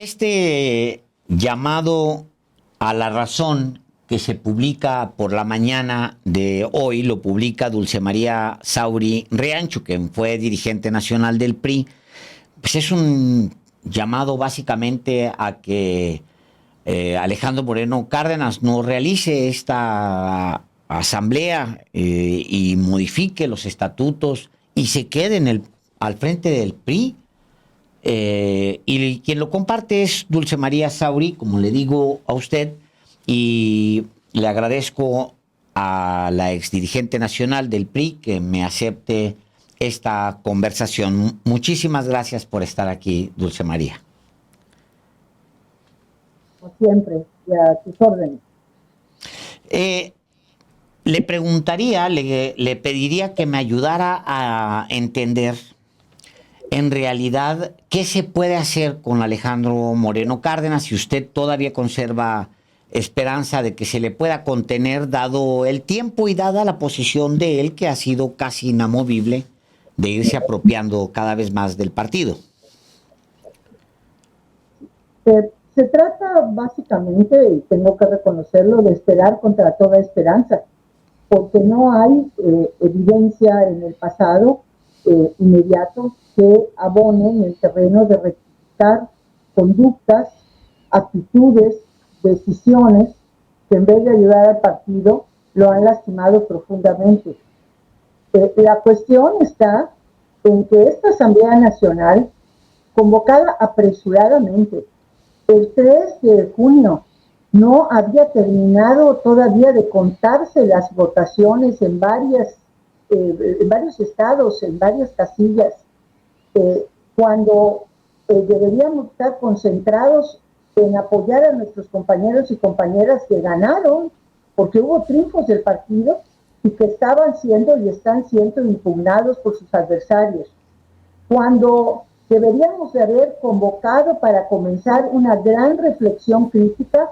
Este llamado a la razón que se publica por la mañana de hoy, lo publica Dulce María Sauri Riancho, que fue dirigente nacional del PRI, pues es un llamado básicamente a que Alejandro Moreno Cárdenas no realice esta asamblea y modifique los estatutos y se quede al frente del PRI. Y quien lo comparte es Dulce María Sauri, como le digo a usted, y le agradezco a la exdirigente nacional del PRI que me acepte esta conversación. Muchísimas gracias por estar aquí, Dulce María. Como siempre, y a tus órdenes. Le preguntaría, le pediría que me ayudara a entender en realidad qué se puede hacer con Alejandro Moreno Cárdenas si usted todavía conserva esperanza de que se le pueda contener dado el tiempo y dada la posición de él que ha sido casi inamovible de irse apropiando cada vez más del partido. Se trata básicamente, y tengo que reconocerlo, de esperar contra toda esperanza, porque no hay evidencia en el pasado inmediato que abone en el terreno de rectificar conductas, actitudes, decisiones que en vez de ayudar al partido lo han lastimado profundamente. La cuestión está en que esta Asamblea Nacional, convocada apresuradamente el 3 de junio, no había terminado todavía de contarse las votaciones en varios estados, en varias casillas, cuando deberíamos estar concentrados en apoyar a nuestros compañeros y compañeras que ganaron, porque hubo triunfos del partido y que estaban siendo y están siendo impugnados por sus adversarios. Cuando deberíamos de haber convocado para comenzar una gran reflexión crítica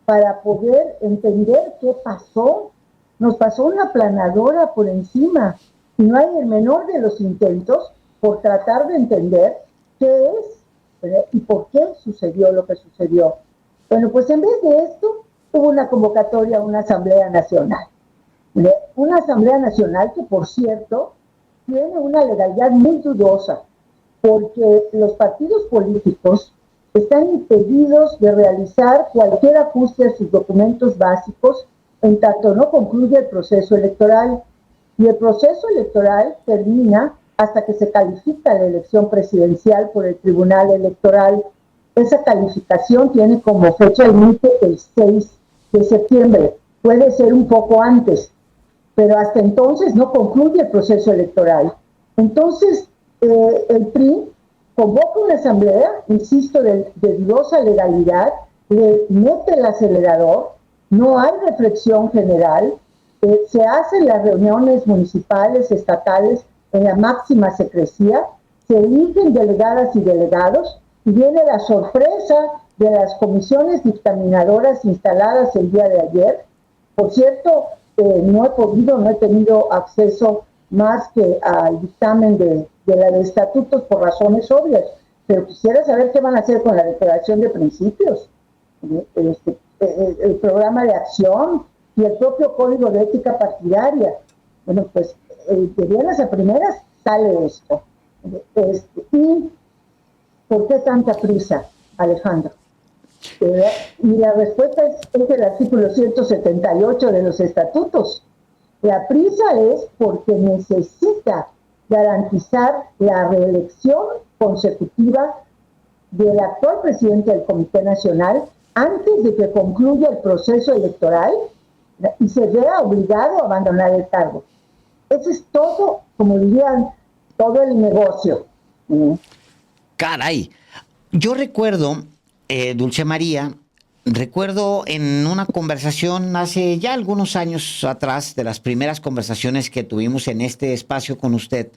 para poder entender qué pasó. Nos pasó una planadora por encima y no hay el menor de los intentos por tratar de entender qué es, ¿verdad? Y por qué sucedió lo que sucedió. Bueno, pues en vez de esto, hubo una convocatoria a una Asamblea Nacional. ¿Verdad? Una Asamblea Nacional que, por cierto, tiene una legalidad muy dudosa, porque los partidos políticos están impedidos de realizar cualquier ajuste a sus documentos básicos en tanto no concluye el proceso electoral. Y el proceso electoral termina hasta que se califica la elección presidencial por el Tribunal Electoral. Esa calificación tiene como fecha límite el 6 de septiembre. Puede ser un poco antes, pero hasta entonces no concluye el proceso electoral. Entonces, el PRI convoca una asamblea, insisto, de dudosa legalidad, le mete el acelerador, no hay reflexión general, se hacen las reuniones municipales, estatales, en la máxima secrecía, se eligen delegadas y delegados, y viene la sorpresa de las comisiones dictaminadoras instaladas el día de ayer. Por cierto, no he tenido acceso más que al dictamen de la de estatutos por razones obvias, pero quisiera saber qué van a hacer con la declaración de principios, el programa de acción y el propio código de ética partidaria. Bueno, pues de buenas a primeras sale esto. ¿Y por qué tanta prisa, Alejandro? Y la respuesta es el artículo 178 de los estatutos. La prisa es porque necesita garantizar la reelección consecutiva del actual presidente del Comité Nacional antes de que concluya el proceso electoral y se vea obligado a abandonar el cargo. Ese es todo, como dirían, todo el negocio. Caray, yo recuerdo, Dulce María, recuerdo en una conversación hace ya algunos años atrás, de las primeras conversaciones que tuvimos en este espacio con usted,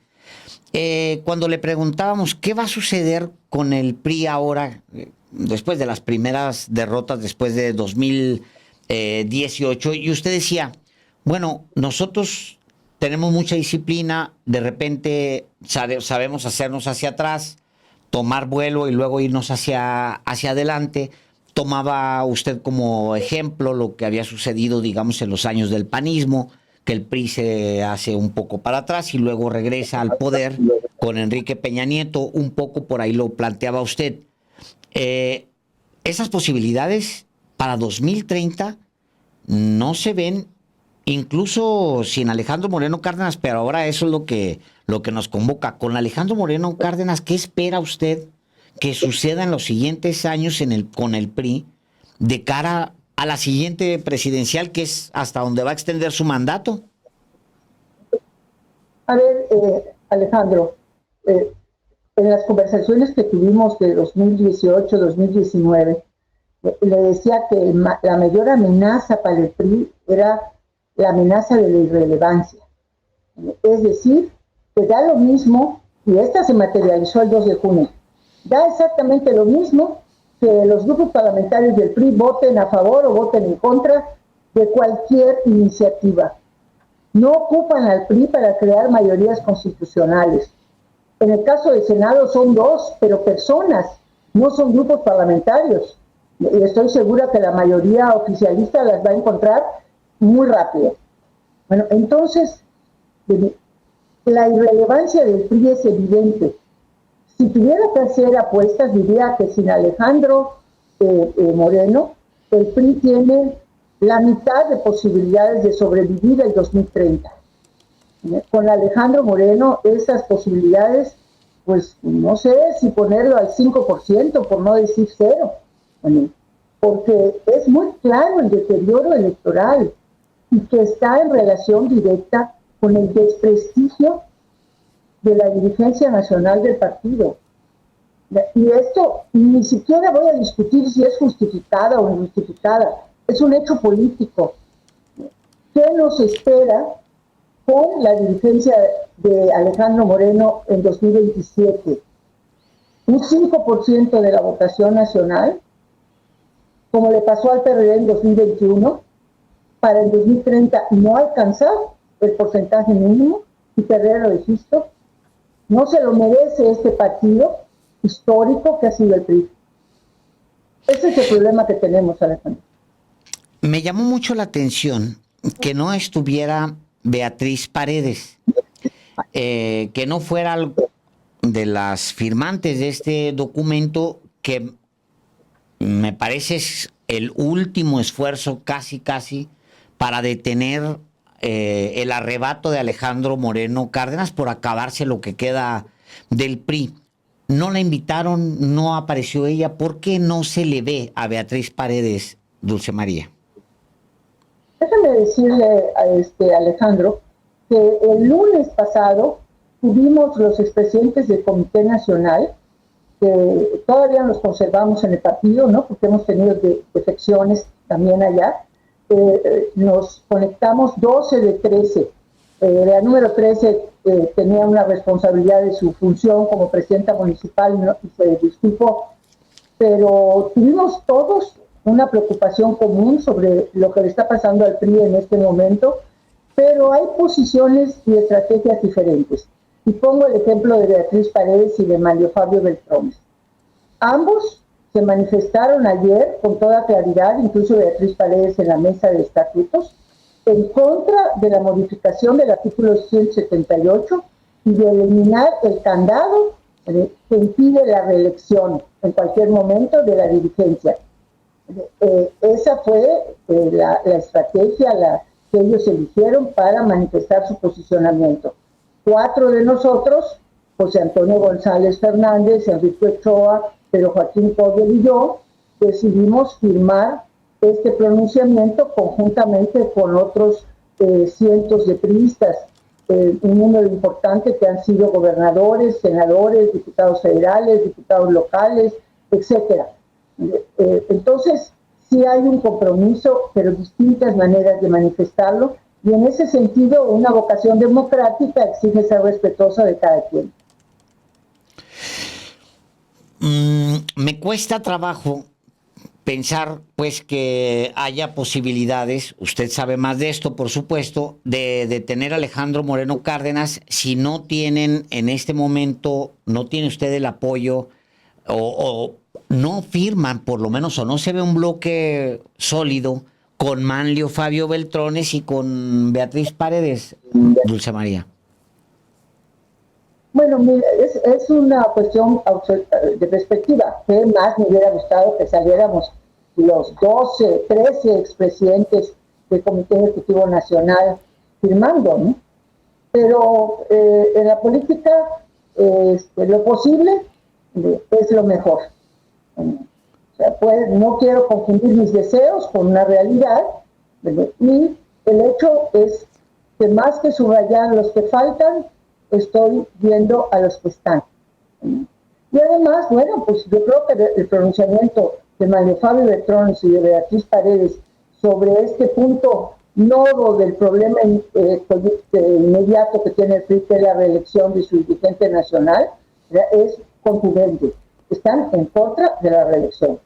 cuando le preguntábamos qué va a suceder con el PRI ahora, después de las primeras derrotas, después de 2018, y usted decía, bueno, nosotros tenemos mucha disciplina, de repente sabemos hacernos hacia atrás, tomar vuelo y luego irnos hacia adelante. Tomaba usted como ejemplo lo que había sucedido, digamos, en los años del panismo, que el PRI se hace un poco para atrás y luego regresa al poder con Enrique Peña Nieto, un poco por ahí lo planteaba usted. Eh, Esas posibilidades para 2030 no se ven, incluso sin Alejandro Moreno Cárdenas, pero ahora eso es lo que nos convoca. Con Alejandro Moreno Cárdenas, ¿qué espera usted que suceda en los siguientes años con el PRI de cara a la siguiente presidencial, que es hasta donde va a extender su mandato? A ver, Alejandro, en las conversaciones que tuvimos de 2018-2019, le decía que la mayor amenaza para el PRI era la amenaza de la irrelevancia. Es decir, que da lo mismo, y esta se materializó el 2 de junio, da exactamente lo mismo que los grupos parlamentarios del PRI voten a favor o voten en contra de cualquier iniciativa. No ocupan al PRI para crear mayorías constitucionales. En el caso del Senado son dos, pero personas, no son grupos parlamentarios. Y estoy segura que la mayoría oficialista las va a encontrar muy rápido. Bueno, entonces, la irrelevancia del PRI es evidente. Si tuviera que hacer apuestas, diría que sin Alejandro Moreno, el PRI tiene la mitad de posibilidades de sobrevivir el 2030. Con Alejandro Moreno, esas posibilidades, pues no sé si ponerlo al 5%, por no decir cero, porque es muy claro el deterioro electoral y que está en relación directa con el desprestigio de la dirigencia nacional del partido. Y esto ni siquiera voy a discutir si es justificada o injustificada, es un hecho político. ¿Qué nos espera con la dirigencia de Alejandro Moreno en 2027? Un 5% de la votación nacional, como le pasó al PRD en 2021, para el 2030 no alcanzar el porcentaje mínimo y perder el registro. No se lo merece este partido histórico que ha sido el PRI. Ese es el problema que tenemos, Alejandro. Me llamó mucho la atención que no estuviera Beatriz Paredes, que no fuera de las firmantes de este documento, que me parece es el último esfuerzo casi para detener el arrebato de Alejandro Moreno Cárdenas por acabarse lo que queda del PRI. No la invitaron, no apareció ella. ¿Por qué no se le ve a Beatriz Paredes, Dulce María? Déjame decirle a Alejandro que el lunes pasado tuvimos los expresidentes del Comité Nacional, que todavía los conservamos en el partido, ¿no? Porque hemos tenido defecciones también allá. Nos conectamos 12 de 13. La número 13 tenía una responsabilidad de su función como presidenta municipal, ¿no? Y se disculpó, pero tuvimos todos una preocupación común sobre lo que le está pasando al PRI en este momento, pero hay posiciones y estrategias diferentes. Y pongo el ejemplo de Beatriz Paredes y de Mario Fabio Beltrones. Ambos se manifestaron ayer con toda claridad, incluso Beatriz Paredes en la mesa de estatutos, en contra de la modificación del artículo 178 y de eliminar el candado que impide la reelección en cualquier momento de la dirigencia. Esa fue la estrategia que ellos eligieron para manifestar su posicionamiento. 4 de nosotros, José Antonio González Fernández, Enrique Ochoa, Pedro Joaquín Cogel y yo, decidimos firmar este pronunciamiento conjuntamente con otros cientos de priistas, un número importante que han sido gobernadores, senadores, diputados federales, diputados locales, etcétera. Entonces, sí hay un compromiso, pero distintas maneras de manifestarlo, y en ese sentido, una vocación democrática exige ser respetuosa de cada quien. Me cuesta trabajo pensar, pues, que haya posibilidades, usted sabe más de esto, por supuesto, de detener a Alejandro Moreno Cárdenas si no tienen en este momento, no tiene usted el apoyo o no firman, por lo menos, o no se ve un bloque sólido con Manlio Fabio Beltrones y con Beatriz Paredes, Dulce María. Bueno, mira, es una cuestión de perspectiva. ¿Qué más me hubiera gustado que saliéramos los 12, 13 expresidentes del Comité Ejecutivo Nacional firmando, ¿no? Pero en la política lo posible es lo mejor. O sea, pues, no quiero confundir mis deseos con una realidad, ¿verdad? Y el hecho es que más que subrayar los que faltan, estoy viendo a los que están. Y además, bueno, pues yo creo que el pronunciamiento de Mario Fabio Beltrones y de Beatriz Paredes sobre este punto nodo del problema inmediato que tiene el PRI, que es la reelección de su dirigente nacional, es contundente. Están en contra de la reelección.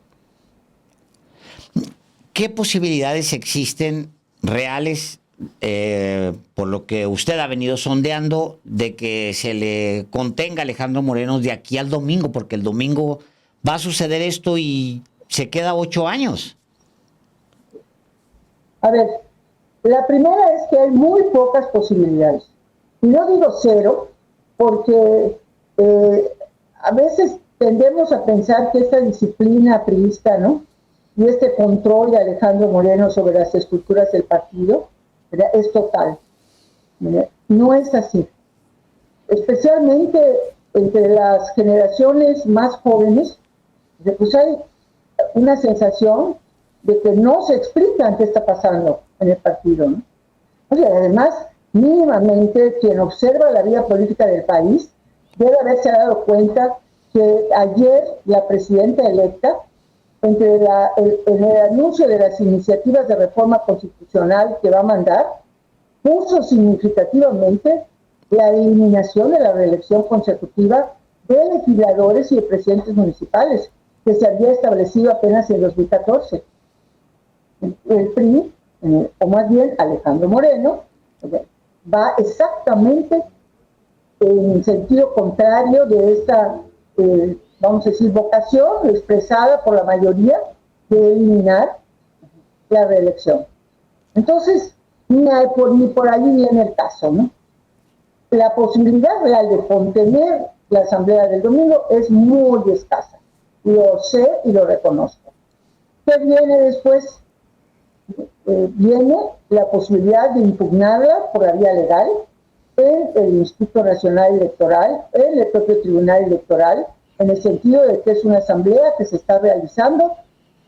¿Qué posibilidades existen reales, por lo que usted ha venido sondeando, de que se le contenga a Alejandro Moreno de aquí al domingo? Porque el domingo va a suceder esto y se queda 8 años. A ver, la primera es que hay muy pocas posibilidades. Y no digo cero, porque a veces tendemos a pensar que esta disciplina priista, ¿no?, y este control de Alejandro Moreno sobre las estructuras del partido, ¿verdad?, es total. ¿Verdad? No es así. Especialmente entre las generaciones más jóvenes, pues hay una sensación de que no se explica qué está pasando en el partido, ¿no? O sea, además, mínimamente quien observa la vida política del país debe haberse dado cuenta que ayer la presidenta electa, entre en el anuncio de las iniciativas de reforma constitucional que va a mandar, puso significativamente la eliminación de la reelección consecutiva de legisladores y de presidentes municipales, que se había establecido apenas en 2014. El PRI, o más bien Alejandro Moreno, va exactamente en sentido contrario de esta, vamos a decir, vocación expresada por la mayoría de eliminar la reelección. Entonces, ni por ahí viene el caso, ¿no? La posibilidad real de contener la asamblea del domingo es muy escasa. Lo sé y lo reconozco. ¿Qué viene después? Viene la posibilidad de impugnarla por la vía legal en el Instituto Nacional Electoral, en el propio Tribunal Electoral, en el sentido de que es una asamblea que se está realizando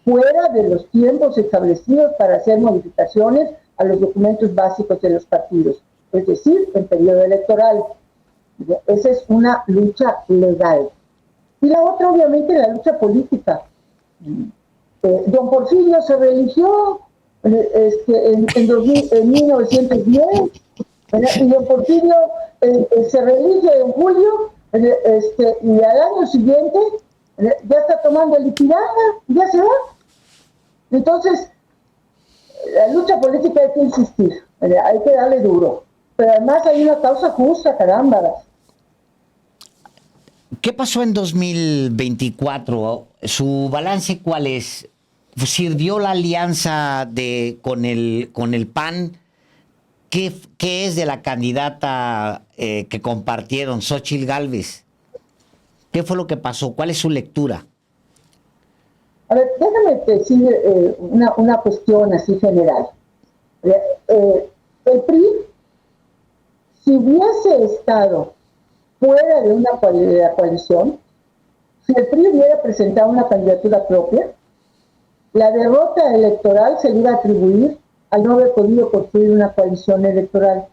fuera de los tiempos establecidos para hacer modificaciones a los documentos básicos de los partidos, es decir, en periodo electoral. Esa es una lucha legal. Y la otra, obviamente, la lucha política. Don Porfirio se religió en 1910, y don Porfirio se relige en julio, y al año siguiente ya está tomando el liquidada, ya se va. Entonces, la lucha política hay que insistir, hay que darle duro. Pero además hay una causa justa, caramba. ¿Qué pasó en 2024? ¿Su balance cuál es? ¿Sirvió la alianza con el PAN? ¿Qué es de la candidata que compartieron, Xóchitl Gálvez? ¿Qué fue lo que pasó? ¿Cuál es su lectura? A ver, déjame decir una cuestión así general. El PRI, si hubiese estado fuera de la coalición, si el PRI hubiera presentado una candidatura propia, la derrota electoral se le iba a atribuir al no haber podido construir una coalición electoral.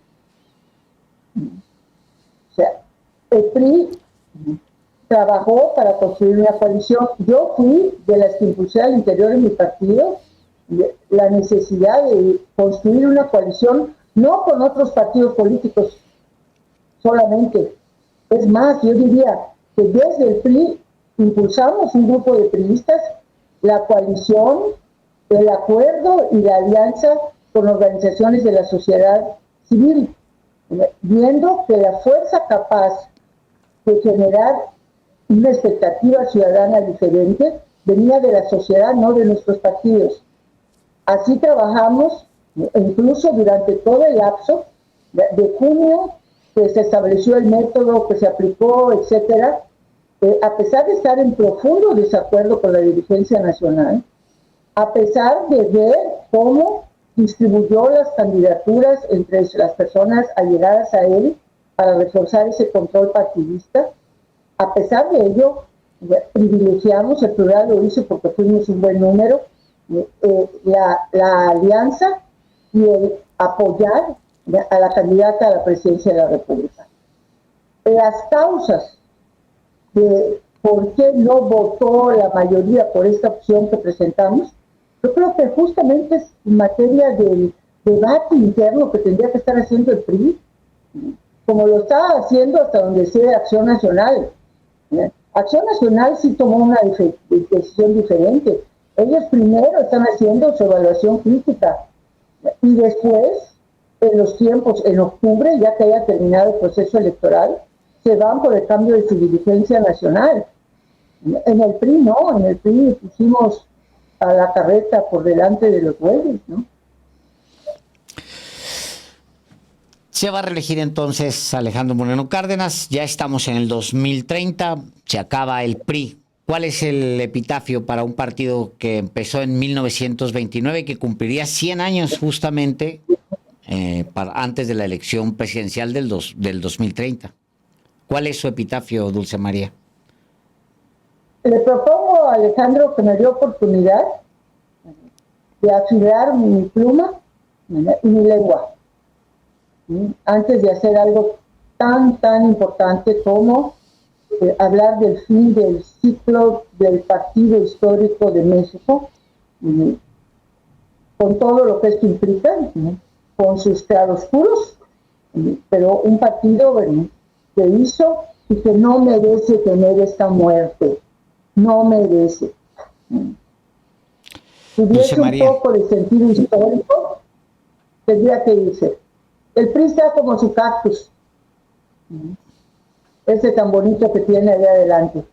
O sea, el PRI trabajó para construir una coalición. Yo fui de las que impulsé al interior de mi partido la necesidad de construir una coalición, no con otros partidos políticos solamente. Es más, yo diría que desde el PRI impulsamos un grupo de priistas la coalición, el acuerdo y la alianza con organizaciones de la sociedad civil, viendo que la fuerza capaz de generar una expectativa ciudadana diferente, venía de la sociedad, no de nuestros partidos. Así trabajamos, incluso durante todo el lapso de junio, que se estableció el método, que se aplicó, etcétera, a pesar de estar en profundo desacuerdo con la dirigencia nacional, a pesar de ver cómo distribuyó las candidaturas entre las personas allegadas a él para reforzar ese control partidista, a pesar de ello, privilegiamos, el plural lo hizo porque fuimos un buen número, la alianza y el apoyar a la candidata a la presidencia de la República. Las causas de por qué no votó la mayoría por esta opción que presentamos, yo creo que justamente es materia del debate interno que tendría que estar haciendo el PRI, como lo estaba haciendo hasta donde sea Acción Nacional. Acción Nacional sí tomó una decisión diferente. Ellos primero están haciendo su evaluación crítica y después, en los tiempos, en octubre, ya que haya terminado el proceso electoral, se van por el cambio de su dirigencia nacional. En el PRI no, en el PRI pusimos a la carreta por delante de los bueyes, ¿no? Se va a reelegir entonces Alejandro Moreno Cárdenas, ya estamos en el 2030, se acaba el PRI. ¿Cuál es el epitafio para un partido que empezó en 1929 y que cumpliría 100 años justamente antes de la elección presidencial del 2030? ¿Cuál es su epitafio, Dulce María? Le propongo a Alejandro que me dio oportunidad de afilar mi pluma y mi lengua antes de hacer algo tan importante como hablar del fin del ciclo del partido histórico de México, con todo lo que esto implica, con sus claroscuros, pero un partido que hizo y que no merece tener esta muerte, no merece. Si hubiese un poco de sentido histórico, tendría que irse. El PRI está como su cactus, ese tan bonito que tiene ahí adelante.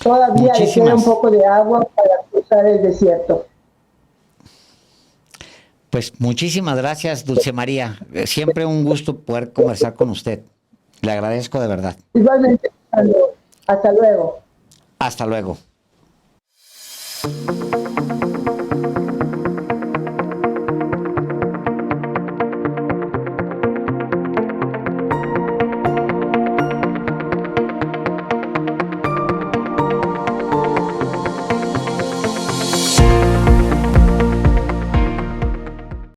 Todavía le queda un poco de agua para cruzar el desierto. Pues muchísimas gracias, Dulce María. Siempre un gusto poder conversar con usted. Le agradezco de verdad. Igualmente, hasta luego. Hasta luego.